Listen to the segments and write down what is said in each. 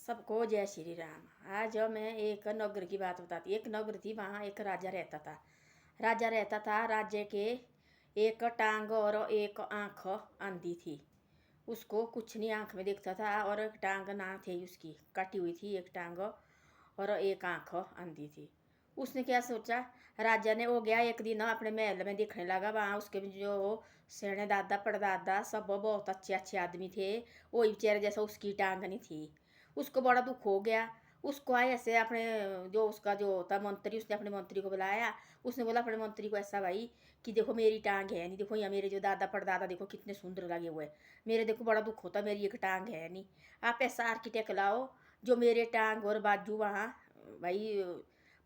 सबको जय श्री राम। आज मैं एक नगर की बात बताती। एक नगर थी, वहाँ एक राजा रहता था। राजा रहता था, राज्य के एक टांग और एक आँख अंधी थी। उसको कुछ नहीं आँख में दिखता था और एक टांग ना थी, उसकी कटी हुई थी एक टांग और एक आँख अंधी थी। उसने क्या सोचा, राजा ने हो गया एक दिन अपने महल में देखने लगा। वहाँ उसके जो सेने दादा परदादा सब बहुत अच्छे अच्छे आदमी थे, वही बेचारे जैसा उसकी टांग नहीं थी। उसको बड़ा दुख हो गया। उसको आए ऐसे अपने जो उसका जो था मंत्री, उसने अपने मंत्री को बुलाया। उसने बोला अपने मंत्री को ऐसा, भाई कि देखो मेरी टांग है नहीं, देखो या मेरे जो दादा परदादा देखो कितने सुंदर लगे हुए, मेरे देखो बड़ा दुख होता, मेरी एक टांग है नहीं। आप ऐसा आर्किटेक्ट लाओ जो मेरे टांग और बाजू वहाँ भाई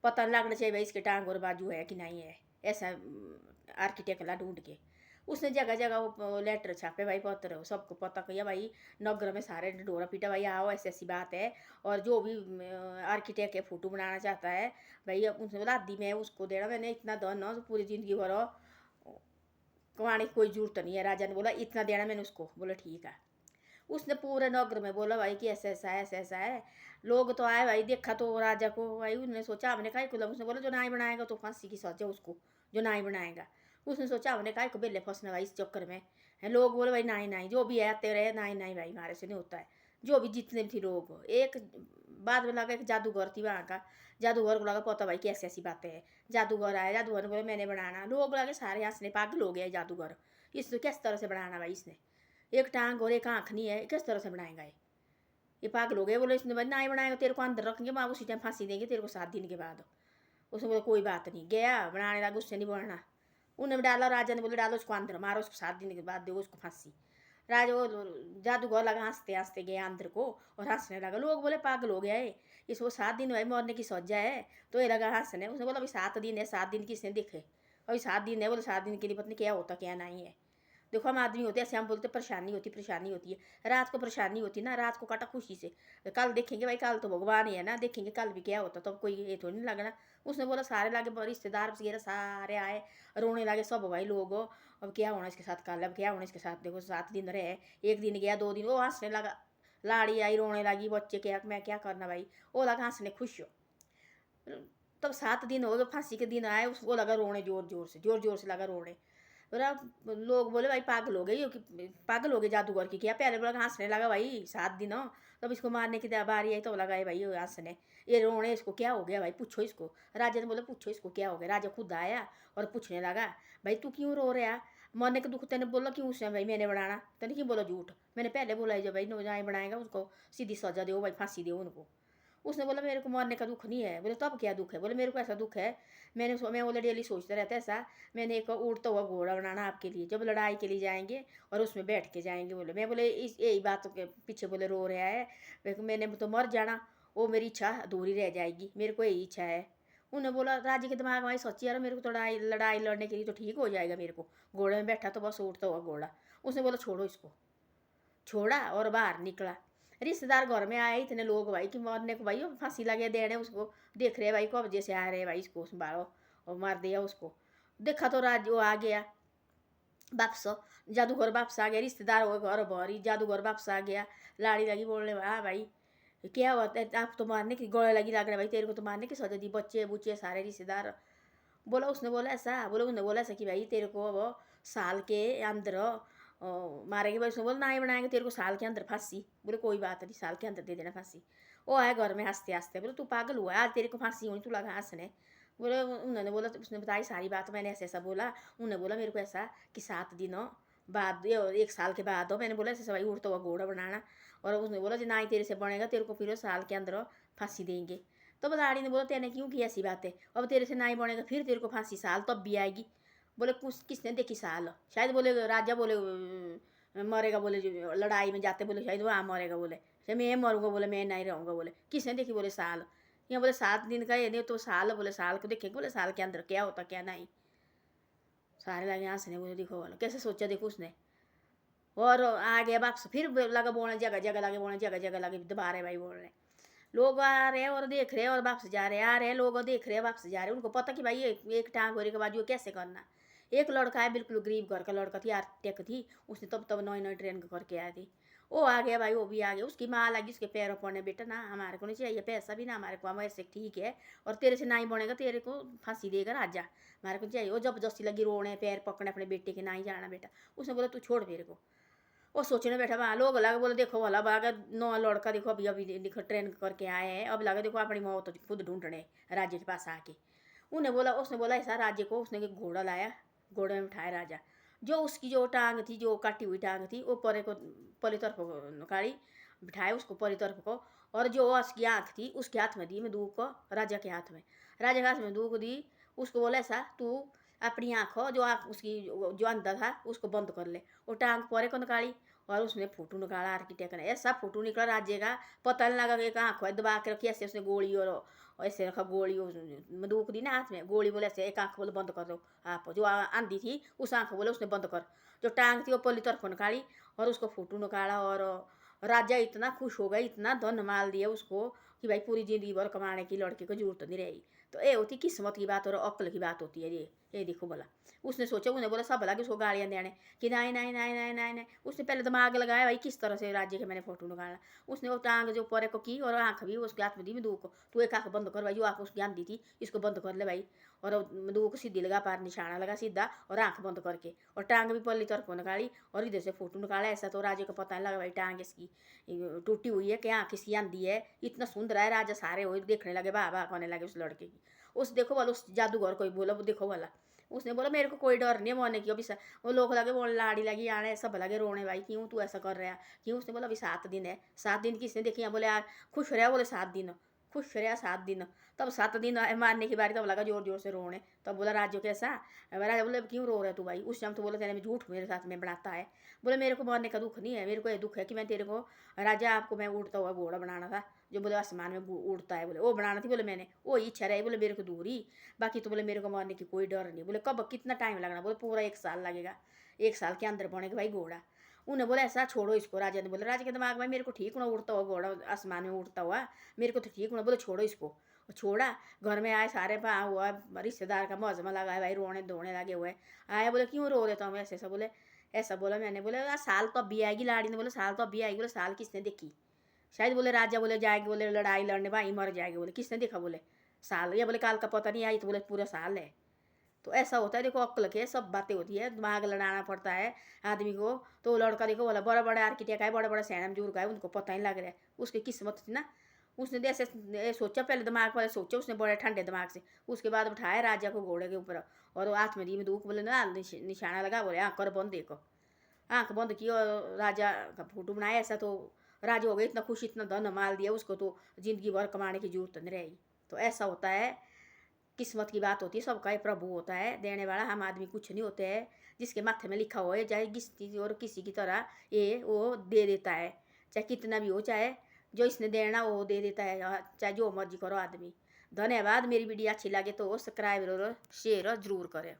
पता लगना चाहिए भाई इसके टांग और बाजू है कि नहीं है। ऐसा आर्किटेक्ट ला ढूंढ के उसने जगह जगह वो लेटर छापे भाई, पत्र सबको पता किया भाई, नगर में सारे डोरा पीटा भाई, आओ ऐसी ऐसी बात है। और जो भी आर्किटेक्ट है फोटो बनाना चाहता है भाई, उनसे बोला आदि मैं उसको देना, मैंने इतना दो तो पूरी जिंदगी भर कमाने की कोई जरूरत नहीं है। राजा ने बोला इतना देना मैंने उसको। बोला ठीक है। उसने पूरे नगर में बोला भाई कि ऐसा ऐसा है, ऐसा ऐसा है। लोग तो आए भाई, देखा तो राजा को भाई, उसने सोचा हमने काय को, उसने बोला जो नाई बनाएगा तो फांसी की सजा उसको, जो नाई बनाएगा। उसने सोचा हमने काय को बेले फंसना भाई इस चक्कर में है। लोग बोले भाई नाई नाई जो भी है आते रहे, नाई नाई भाई हमारे से नहीं होता है। जो भी जितने भी थे लोग, एक बाद में लगा एक जादूगर थी वहाँ का। जादूगर को लगा पता भाई कैसी ऐसी बातें हैं। जादूगर आया, जादूगर ने बोला मैंने बनाना। लोग लगे सारे हंसने, पागल हो गया जादूगर, इसने किस तरह से बनाना भाई, इसने एक टांग और एक आँख नहीं है, किस तरह से बनाएगा ये पागल हो गए। बोले इसने भाई ना ही बनाएगा, तेरे को अंदर रखेंगे, वहाँ उसी टाइम फांसी देंगे तेरे को 7 दिन के बाद। उसने बोला कोई बात नहीं, गया बनाने लगा, उससे नहीं बढ़ना। उन्हें डाला, राजा ने बोले डालो उसको अंदर, मारो उसको 7 दिन के बाद दो उसको फांसी। राजा वो जादूगर लगा हंसते हंसते गया अंदर को और हंसने लगा। लोग बोले पागल हो गया है, इसको 7 दिन भाई मरने की सजा है। तो ये लगा हंसने। उसने बोला अभी 7 दिन है, 7 दिन किसने देखे, अभी 7 दिन है। बोले 7 दिन के लिए पता नहीं क्या होता क्या नहीं है। देखो हम आदमी होते हैं ऐसे, हम बोलते परेशानी होती, परेशानी होती है। रात को परेशानी होती ना, रात को काटा खुशी से, कल देखेंगे भाई, कल तो भगवान ही है ना, देखेंगे कल भी क्या होता, तो कोई ये थोड़ी नहीं लगना। उसने बोला सारे लागे रिश्तेदार वगैरह सारे आए, रोने लगे सब भाई लोग। अब क्या होना इसके साथ, कल अब क्या होना इसके साथ, देखो 7 दिन रहे, एक दिन गया 2 दिन, वो हंसने लगा। लाड़ी आई रोने लगी, बच्चे क्या मैं क्या करना भाई, वो लगा हंसने खुश हो। तब 7 दिन हो गए, फांसी के दिन आए, उसको लगा रोने, जोर जोर से, जोर जोर से लगा रोने। बोला, लोग बोले भाई पागल हो गई, पागल हो गए जादूगर की क्या। पहले बोला हंसने लगा भाई 7 दिन हो, तब इसको मारने की बारी आई तो लगा है भाई हंसने, ये रोने, इसको क्या हो गया भाई, पूछो इसको। राजा ने बोला पूछो इसको क्या हो गया। राजा खुद आया और पूछने लगा भाई तू क्यों रो रहा, मरने के दुख तेने बोला क्यों उसने भाई, मैंने बनाना तेने क्यों बोला झूठ, मैंने पहले बोला है जो भाई नौजाए बनाएगा उसको सीधी सजा दो भाई, फांसी दो उनको। उसने बोला मेरे को मरने का दुख नहीं है। बोले तो अब क्या दुख है। बोले मेरे को ऐसा दुख है, मैं बोले डेली सोचता रहता है ऐसा, मैंने एक उड़ता हुआ घोड़ा बनाना आपके लिए, जब लड़ाई के लिए जाएंगे और उसमें बैठ के जाएंगे। बोले मैं बोले इस यही बात के पीछे बोले रो रहा है, मैंने तो मर जाना, वो मेरी इच्छा अधूरी रह जाएगी, मेरे को यही इच्छा है। उन्हें बोला राजी के दिमाग में सोची यार मेरे को तो लड़ाई लड़ाई लड़ने के लिए तो ठीक हो जाएगा, मेरे को घोड़े में बैठा तो बस उड़ता हुआ घोड़ा। उसने बोला छोड़ो इसको, छोड़ा और बाहर निकला। रिश्तेदार घर में आए इतने लोग भाई कि मरने को भाई फांसी लगे देने उसको, देख रहे भाई कब्जे से आ रहे भाई, इसको संभालो, और मार दिया उसको। देखा तो राज वो आ गया वापस, जादूगर वापस आ गया, रिश्तेदार हो घर भरी, जादूगर वापस आ गया। लाड़ी लगी बोलने हाँ भाई क्या होता है, आप तो मारने की गोले लगी लग रहा है भाई, तेरे को तो मारने की सजा दी, बच्चे बुच्चे सारे रिश्तेदार। बोला उसने बोला ऐसा, बोले उन्होंने बोला ऐसा कि भाई तेरे को अब साल के अंदर मारेंगे भाई। उसने बोला ना ही बनाएंगे तेरे को साल के अंदर फांसी। बोले कोई बात नहीं, साल के अंदर दे देना फांसी। वो आया घर में हंसते हंसते, बोले तू पागल हुआ आज तेरे को फांसी होनी, तू लगा हंसने। बोले उन्होंने बोला, उसने बताई सारी बात, मैंने ऐसा ऐसा बोला। उन्होंने बोला मेरे को ऐसा कि 7 दिनों बाद 1 साल के बाद हो, मैंने बोला ऐसे भाई उड़ता हुआ घोड़ा बनाना। और उसने बोला जो ना ही तेरे से बनेगा तेरे को फिर साल के अंदर फांसी देंगे। तो लाड़ी ने बोला तेने क्यों की ऐसी बात है, अब तेरे से ना ही बनेगा फिर तेरे को फांसी साल तब भी आएगी। बोले कुछ किसने देखी साल, शायद बोले राजा बोले मरेगा, बोले जो लड़ाई में जाते बोले शायद वहाँ मरेगा, बोले शायद मैं मरूंगा, बोले मैं नहीं रहूँगा, बोले किसने देखी, बोले साल। यहाँ बोले 7 दिन का ये नहीं तो साल, बोले साल को देखेंगे, बोले साल के अंदर क्या होता क्या नहीं। सारे लगे हंसने, बोले देखो बोले कैसे सोचा देखो उसने। और आ गया वापस, फिर लगा बोलने, जगह जगह लगे बोलने, जगह जगह लगे दोबारा भाई बोल रहे। लोग आ रहे हैं और देख रहे हैं और वापस जा रहे हैं, आ रहे हैं लोग और देख रहे हैं वापस जा रहे हैं। उनको पता कि भाई ये एक टांग होने के बाद ये कैसे करना। एक लड़का है बिल्कुल गरीब घर का लड़का थी, आर्टिक थी, उसने तब तब नई नई ट्रेन करके आई थी। वो आ गया भाई, वो भी आ गया, उसकी माँ लगी उसके पैरों पड़ने, बेटा ना हमारे को नहीं चाहिए पैसा भी ना हमारे को, हम ऐसे ठीक है, और तेरे से नहीं बनेगा, तेरे को फांसी देगा राजा, हमारे को चाहिए। वो जबरदस्ती लगी रोने, पैर पकड़ने अपने बेटे के, ना ही जाना बेटा। उसने बोला तू छोड़ मेरे को। वो सोचने बैठा वहाँ, लोग लगा बोले देखो भला बागा नौ लड़का देखो अभी अभी देखो ट्रेन करके आए हैं, अब लगा देखो अपनी मौत तो खुद ढूंढने राज्य के पास आके। उन्हें बोला, उसने बोला ऐसा राज्य को, उसने एक घोड़ा लाया, घोड़े में उठाया राजा। जो उसकी जो टांग थी, जो काटी हुई टांग थी, वो परे को पली तरफ को निकाली, बिठाया उसको पली तरफ को, और जो उसकी आँख थी उसके हाथ में दी बंदूक को, राजा के हाथ में। राजा के हाथ में बंदूक दी, उसको बोला ऐसा तू अपनी आँख हो, जो आँख उसकी जो अंदर था उसको बंद कर ले। वो टांग परे को निकाली, और उसने फोटो निकाला आर्किटेक्ट ने, ऐसा फोटो निकला राज्य का, पता नहीं लगा कि एक आँख है दबा के रखी, ऐसे उसने गोली और ऐसे रखा, गोली बंदूक दी ना हाथ में, गोली बोले ऐसे एक आँख बोले बंद कर दो आप, जो आंधी थी उस आँख बोले उसने बंद कर। जो टांग थी वो पल्ली तरफ निकाली, और उसको फोटो निकाला, और राजा इतना खुश हो गया, इतना धन माल दिया उसको कि भाई पूरी जिंदगी भर कमाने की लड़के को जरूरत नहीं रहेगी। तो ये होती किस्मत की बात और अक्ल की बात होती है ये देखो बोला। उसने सोचा, उन्हें बोला सब लगे उसको गालियाँ देने कि नहीं नहीं नहीं नहीं नहीं नहीं। उसने पहले दिमाग लगाया भाई किस तरह से राज्य के मैंने फोटो निकाला। उसने वो टांग जो परे को की, और आँख भी उसके हाथ में दी बंदूक को, तू एक आँख बंद कर भाई, जो आँख उसकी आंधी थी इसको बंद कर ले भाई। और बंदूक सीधी लगा, पार निशाना लगा सीधा, और आँख बंद करके, और टांग भी पल्ली तरफ को निकाली, और इधर से फोटो निकाला। ऐसा तो राजे को पता नहीं लगा भाई टांग इसकी टूटी हुई है कि आँख इसकी आंधी है। इतना सुंदर है राजा, सारे हो देखने लगे, वाह वाह कहने लगे उस लड़के की। उस देखो वाला उस जादूगर कोई बोला, वो देखो वाला उसने बोला मेरे को कोई डर नहीं है मरने की अभी। वो लोग लगे बोलने, लाड़ी लगी आने, सब लगे रोने भाई क्यों तू ऐसा कर रहा है क्यों। उसने बोला अभी 7 दिन है। 7 दिन किसने देखी? बोले यार खुश रहा, बोले 7 दिन खुश रहा 7 दिन। तब 7 दिन मारने की बारी, तब लगा जोर जोर से रोने। तब बोला राजू कैसा? राजा बोले क्यों रो रहा तू भाई? उस टाइम तो बोला तेरे में झूठ मेरे साथ में बनाता है। बोले मेरे को मरने का दुख नहीं है, मेरे को ये दुख है कि मैं तेरे को राजा आपको मैं उड़ता हुआ घोड़ा बनाना था, जो बोले आसमान में उड़ता है, बोले वो बनाना थी। बोले मैंने वो इच्छा रही, बोले मेरे को दूरी, बाकी तो बोले मेरे को मरने की कोई डर नहीं। बोले कब कितना टाइम लगना? बोले पूरा 1 साल लगेगा, 1 साल के अंदर बनेगा भाई घोड़ा। उन्हें बोला ऐसा छोड़ो इसको। राजा ने बोला, राजा के दिमाग में मेरे को ठीक होना उड़ता हुआ घोड़ा आसमान में उड़ता हुआ, मेरे को तो ठीक होना। बोले छोड़ो इसको। छोड़ा, घर में आए सारे पा हुआ रिश्तेदार का मौजमा लगा है भाई, रोने धोने लगे हुए आए। बोले क्यों रो रहे तो हम ऐसे ऐसा? बोले ऐसा बोला मैंने। बोले साल तो अब भी आएगी। लाड़ी ने बोले साल तो अब भी आएगी। बोले साल किसने देखी? शायद बोले राजा बोले जाएगी, बोले लड़ाई लड़ने भाई मर जाएगी, बोले किसने देखा? बोले साल। या बोले काल का पता नहीं आई तो बोले पूरा साल है। तो ऐसा होता है देखो, अक्ल के सब बातें होती है, दिमाग लड़ाना पड़ता है आदमी को। तो लड़का देखो बोला बड़ा बड़ा आर्किटेक्ट है, बड़ा बड़ा सैनम जुर्ग है, उनको पता ही लग रहा है उसकी किस्मत थी ना। उसने ऐसे सोचा, पहले दिमाग वाले सोचा उसने बड़े ठंडे दिमाग से। उसके बाद उठाया राजा को घोड़े के ऊपर, और हाथ में दी बंदूक। बोले ना निशाना लगा, बोले आँख कर बंद देखो। आँख बंद की और राजा का फोटो बनाया। ऐसा तो राजा हो गया इतना खुश, इतना धन माल दिया उसको तो जिंदगी भर कमाने की जरूरत नहीं रहेगी। तो ऐसा होता है, किस्मत की बात होती है, सबका प्रभु होता है देने वाला, हम आदमी कुछ नहीं होते हैं। जिसके माथे में लिखा हुआ है चाहे किसी और किसी की तरह ये वो दे देता है, चाहे कितना भी हो, चाहे जो इसने देना वो दे देता है, चाहे जो मर्जी करो आदमी। धन्यवाद। मेरी वीडियो अच्छी लगे तो सब्सक्राइब और शेयर जरूर करें।